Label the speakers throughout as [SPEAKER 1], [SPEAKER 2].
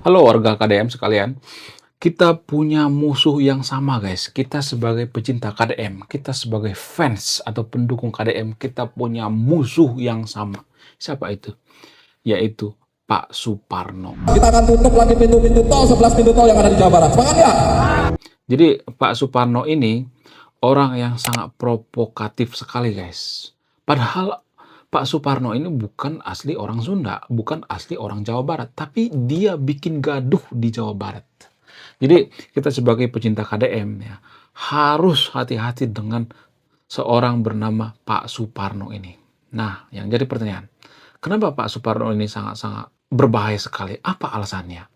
[SPEAKER 1] Halo warga KDM sekalian, kita punya musuh yang sama guys. Kita sebagai pecinta KDM, kita sebagai fans atau pendukung KDM, kita punya musuh yang sama. Siapa itu? Yaitu Pak Suparno.
[SPEAKER 2] Kita akan tutup lagi pintu-pintu tol, 11 pintu tol yang ada di Jawa Barat. Semangat ya?
[SPEAKER 1] Jadi Pak Suparno ini orang yang sangat provokatif sekali guys. Padahal Pak Suparno ini bukan asli orang Sunda, bukan asli orang Jawa Barat, tapi dia bikin gaduh di Jawa Barat. Jadi kita sebagai pecinta KDM ya, harus hati-hati dengan seorang bernama Pak Suparno ini. Nah, yang jadi pertanyaan, kenapa Pak Suparno ini sangat-sangat berbahaya sekali? Apa alasannya?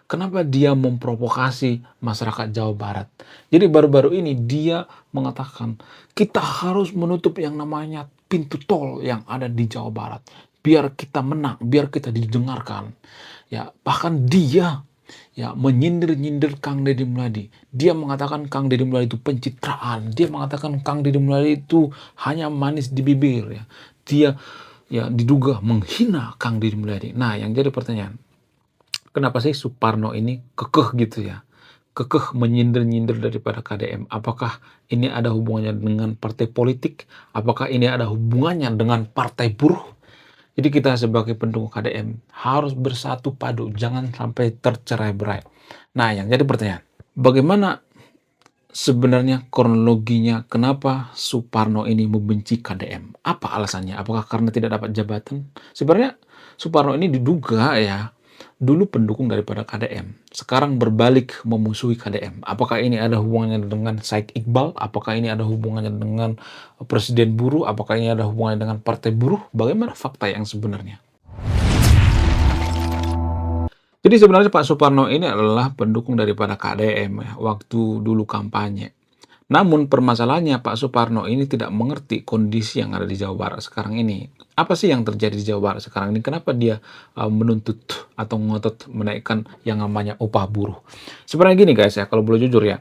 [SPEAKER 1] Kenapa dia memprovokasi masyarakat Jawa Barat? Jadi baru-baru ini dia mengatakan kita harus menutup yang namanya pintu tol yang ada di Jawa Barat biar kita menang, biar kita didengarkan. Ya, bahkan dia ya menyindir-nyindir Kang Deddy Muladi. Dia mengatakan Kang Deddy Muladi itu pencitraan. Dia mengatakan Kang Deddy Muladi itu hanya manis di bibir ya. Dia ya diduga menghina Kang Deddy Muladi. Nah, yang jadi pertanyaan, kenapa sih Suparno ini kekeh gitu ya? Kekeh menyindir-nyindir daripada KDM. Apakah ini ada hubungannya dengan partai politik? Apakah ini ada hubungannya dengan partai buruh? Jadi kita sebagai pendukung KDM harus bersatu padu, jangan sampai tercerai-berai. Nah, yang jadi pertanyaan, bagaimana sebenarnya kronologinya kenapa Suparno ini membenci KDM? Apa alasannya? Apakah karena tidak dapat jabatan? Sebenarnya Suparno ini diduga ya dulu pendukung daripada KDM, sekarang berbalik memusuhi KDM. Apakah ini ada hubungannya dengan Said Iqbal? Apakah ini ada hubungannya dengan Presiden Buruh? Apakah ini ada hubungannya dengan Partai Buruh? Bagaimana fakta yang sebenarnya? Jadi sebenarnya Pak Suparno ini adalah pendukung daripada KDM ya, waktu dulu kampanye. Namun permasalahannya Pak Suparno ini tidak mengerti kondisi yang ada di Jawa Barat sekarang ini. Apa sih yang terjadi di Jawa Barat sekarang ini? Kenapa dia menuntut atau ngotot menaikkan yang namanya upah buruh? Sebenarnya gini guys ya, kalau boleh jujur ya.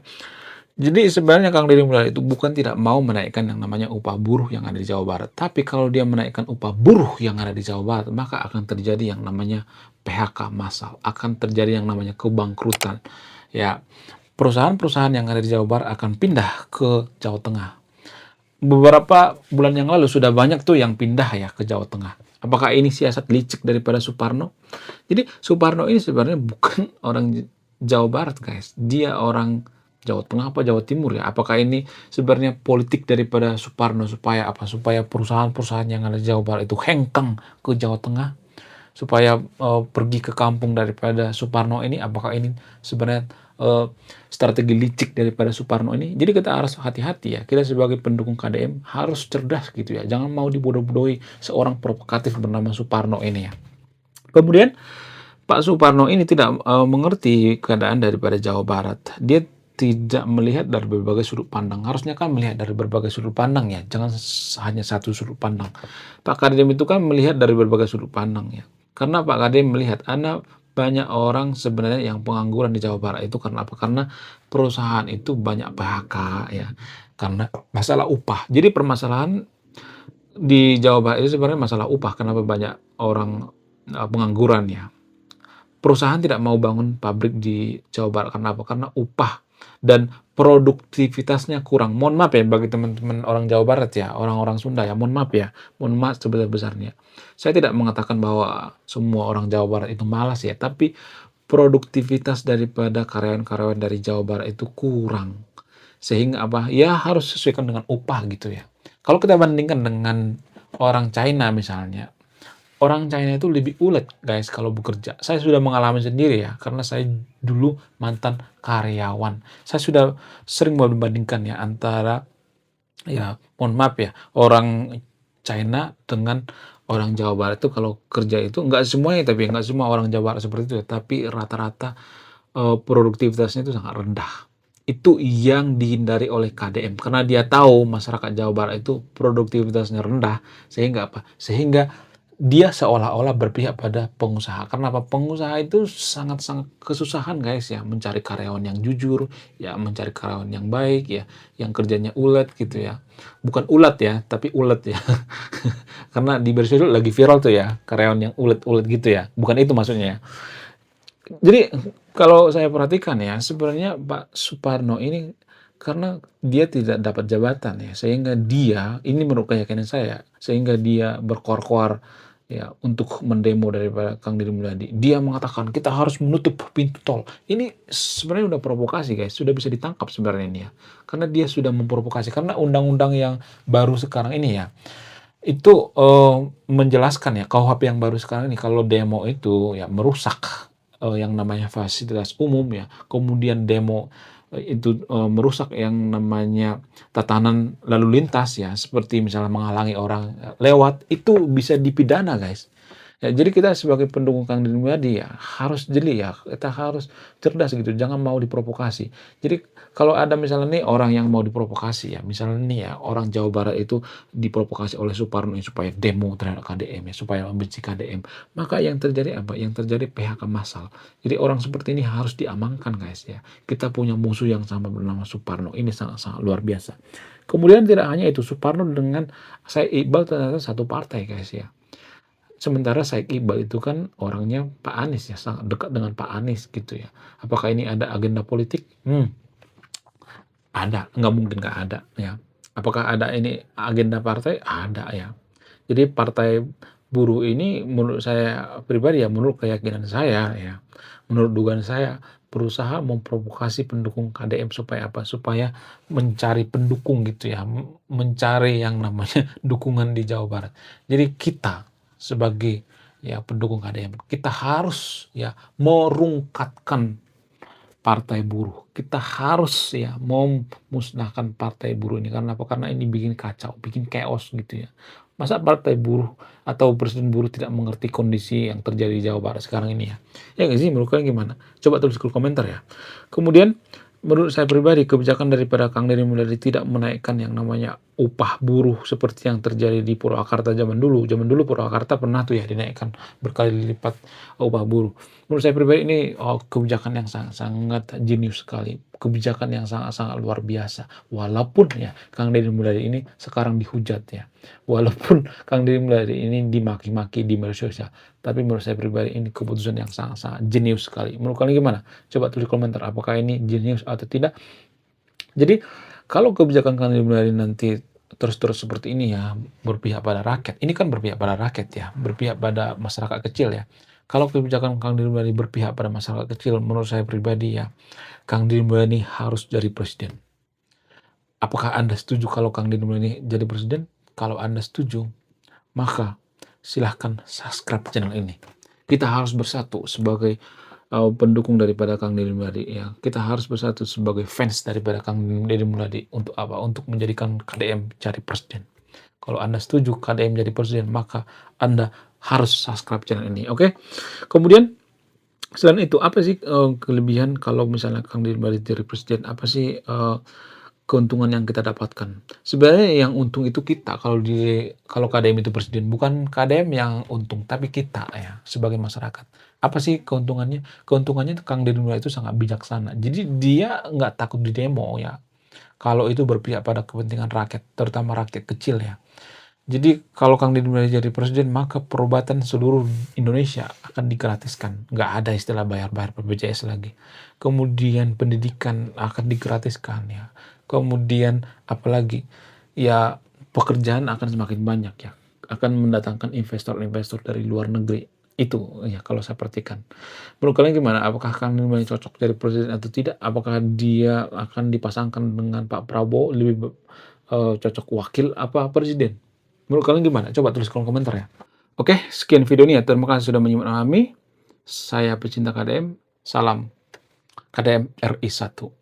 [SPEAKER 1] Jadi sebenarnya Kang Deddy Muladi itu bukan tidak mau menaikkan yang namanya upah buruh yang ada di Jawa Barat. Tapi kalau dia menaikkan upah buruh yang ada di Jawa Barat, maka akan terjadi yang namanya PHK massal. Akan terjadi yang namanya kebangkrutan. Ya, perusahaan-perusahaan yang ada di Jawa Barat akan pindah ke Jawa Tengah. Beberapa bulan yang lalu sudah banyak tuh yang pindah ya ke Jawa Tengah. Apakah ini siasat licik daripada Suparno? Jadi Suparno ini sebenarnya bukan orang Jawa Barat guys. Dia orang Jawa Tengah apa Jawa Timur ya? Apakah ini sebenarnya politik daripada Suparno supaya apa? Supaya perusahaan-perusahaan yang ada di Jawa Barat itu hengkang ke Jawa Tengah, supaya pergi ke kampung daripada Suparno ini? Apakah ini sebenarnya strategi licik daripada Suparno ini? Jadi kita harus hati-hati ya. Kita sebagai pendukung KDM harus cerdas gitu ya. Jangan mau dibodoh-bodohi seorang provokatif bernama Suparno ini ya. Kemudian Pak Suparno ini tidak mengerti keadaan daripada Jawa Barat. Dia tidak melihat dari berbagai sudut pandang. Harusnya kan melihat dari berbagai sudut pandang ya. Jangan hanya satu sudut pandang. Pak Kadem itu kan melihat dari berbagai sudut pandang ya. Karena Pak Kadem melihat banyak orang sebenarnya yang pengangguran di Jawa Barat itu karena apa? Karena perusahaan itu banyak PHK ya. Karena masalah upah. Jadi permasalahan di Jawa Barat itu sebenarnya masalah upah. Kenapa banyak orang pengangguran ya? Perusahaan tidak mau bangun pabrik di Jawa Barat karena apa? Karena upah dan produktivitasnya kurang. Mohon maaf ya bagi teman-teman orang Jawa Barat ya, orang-orang Sunda ya, mohon maaf ya, mohon maaf sebesar-besarnya. Saya tidak mengatakan bahwa semua orang Jawa Barat itu malas ya, tapi produktivitas daripada karyawan-karyawan dari Jawa Barat itu kurang. Sehingga apa? Ya harus sesuaikan dengan upah gitu ya. Kalau kita bandingkan dengan orang China misalnya, orang China itu lebih ulet guys kalau bekerja. Saya sudah mengalami sendiri ya, karena saya dulu mantan karyawan. Saya sudah sering membandingkan ya antara ya mohon maaf ya orang China dengan orang Jawa Barat itu kalau kerja itu enggak semuanya tapi enggak semua orang Jawa Barat seperti itu ya, tapi rata-rata produktivitasnya itu sangat rendah. Itu yang dihindari oleh KDM karena dia tahu masyarakat Jawa Barat itu produktivitasnya rendah sehingga apa? Sehingga dia seolah-olah berpihak pada pengusaha. Karena apa? Pengusaha itu sangat-sangat kesusahan guys ya, mencari karyawan yang jujur, ya mencari karyawan yang baik ya, yang kerjanya ulet gitu ya. Bukan ulat ya, tapi ulet ya. Karena di Bersih lagi viral tuh ya, karyawan yang ulet-ulet gitu ya. Bukan itu maksudnya ya. Jadi kalau saya perhatikan ya, sebenarnya Pak Suparno ini karena dia tidak dapat jabatan ya, sehingga dia ini menurut keyakinan saya, sehingga dia berkoar-koar ya untuk mendemo daripada Kang Deddy Mulyadi. Dia mengatakan kita harus menutup pintu tol. Ini sebenarnya udah provokasi guys, sudah bisa ditangkap sebenarnya ini ya. Karena dia sudah memprovokasi karena undang-undang yang baru sekarang ini ya, itu menjelaskan ya KUHP yang baru sekarang ini kalau demo itu ya merusak yang namanya fasilitas umum ya, kemudian demo itu merusak yang namanya tatanan lalu lintas ya, seperti misalnya menghalangi orang lewat, itu bisa dipidana guys. Ya, jadi kita sebagai pendukung Kang Deddy Mulyadi ya harus jeli ya, kita harus cerdas gitu, jangan mau diprovokasi. Jadi kalau ada misalnya nih orang yang mau diprovokasi ya, misalnya nih ya orang Jawa Barat itu diprovokasi oleh Suparno supaya demo terhadap KDM ya, supaya membenci KDM, maka yang terjadi apa? Yang terjadi PHK massal. Jadi orang seperti ini harus diamankan guys ya. Kita punya musuh yang sama bernama Suparno, ini sangat-sangat luar biasa. Kemudian tidak hanya itu, Suparno dengan Said Iqbal ternyata satu partai guys ya. Sementara Said Iqbal itu kan orangnya Pak Anies ya, sangat dekat dengan Pak Anies gitu ya. Apakah ini ada agenda politik? Ada, nggak mungkin nggak ada ya. Apakah ada ini agenda partai? Ada ya. Jadi partai buruh ini menurut saya pribadi ya, menurut keyakinan saya ya, menurut dugaan saya berusaha memprovokasi pendukung KDM supaya apa? Supaya mencari pendukung gitu ya, mencari yang namanya dukungan di Jawa Barat. Jadi kita sebagai ya pendukung KDM, kita harus ya merungkatkan partai buruh. Kita harus ya memusnahkan partai buruh ini karena apa? Karena ini bikin kacau, bikin chaos gitu ya. Masa partai buruh atau presiden buruh tidak mengerti kondisi yang terjadi di Jawa Barat sekarang ini ya? Ya nggak sih? Menurut kalian gimana? Coba tulis di kolom komentar ya. Kemudian menurut saya pribadi kebijakan daripada Kang Deddy Mulyadi tidak menaikkan yang namanya upah buruh seperti yang terjadi di Purwakarta zaman dulu. Zaman dulu Purwakarta pernah tuh ya dinaikkan berkali lipat upah buruh. Menurut saya pribadi ini kebijakan yang sangat-sangat jenius sekali, kebijakan yang sangat-sangat luar biasa. Walaupun ya Kang Deddy Mulyadi ini sekarang dihujat ya, walaupun Kang Deddy Mulyadi ini dimaki-maki di media sosial, tapi menurut saya pribadi ini keputusan yang sangat-sangat jenius sekali. Menurut kalian gimana? Coba tulis komentar apakah ini jenius atau tidak. Jadi kalau kebijakan Kang Deddy Mulyadi nanti terus-terus seperti ini ya, berpihak pada rakyat. Ini kan berpihak pada rakyat ya, berpihak pada masyarakat kecil ya. Kalau kebijakan Kang Deddy Mulyadi berpihak pada masyarakat kecil, menurut saya pribadi ya, Kang Deddy Mulyadi harus jadi presiden. Apakah Anda setuju kalau Kang Deddy Mulyadi jadi presiden? Kalau Anda setuju, maka silahkan subscribe channel ini. Kita harus bersatu sebagai pendukung daripada Kang Deddy Mulyadi ya. Kita harus bersatu sebagai fans daripada Kang Deddy Mulyadi untuk apa? Untuk menjadikan KDM jadi presiden. Kalau Anda setuju KDM jadi presiden, maka Anda harus subscribe channel ini, oke? Kemudian selain itu apa sih kelebihan kalau misalnya Kang Deddy Mulyadi jadi presiden? Apa sih keuntungan yang kita dapatkan? Sebenarnya yang untung itu kita kalau KDM itu presiden, bukan KDM yang untung, tapi kita ya sebagai masyarakat. Apa sih keuntungannya? Keuntungannya Kang Deddy Mulyadi itu sangat bijaksana. Jadi dia nggak takut didemo ya. Kalau itu berpihak pada kepentingan rakyat, terutama rakyat kecil ya. Jadi kalau Kang Deddy Mulyadi jadi presiden, maka perobatan seluruh Indonesia akan digratiskan. Nggak ada istilah bayar-bayar BPJS lagi. Kemudian pendidikan akan digratiskan ya. Kemudian apalagi ya pekerjaan akan semakin banyak ya. Akan mendatangkan investor-investor dari luar negeri. Itu ya kalau saya perhatikan. Menurut kalian gimana? Apakah Kang Deddy Mulyadi cocok jadi presiden atau tidak? Apakah dia akan dipasangkan dengan Pak Prabowo lebih cocok wakil apa presiden? Menurut kalian gimana? Coba tulis kolom komentar ya. Oke, sekian video ini ya. Terima kasih sudah menyimak kami. Saya pecinta KDM. Salam KDM RI 1.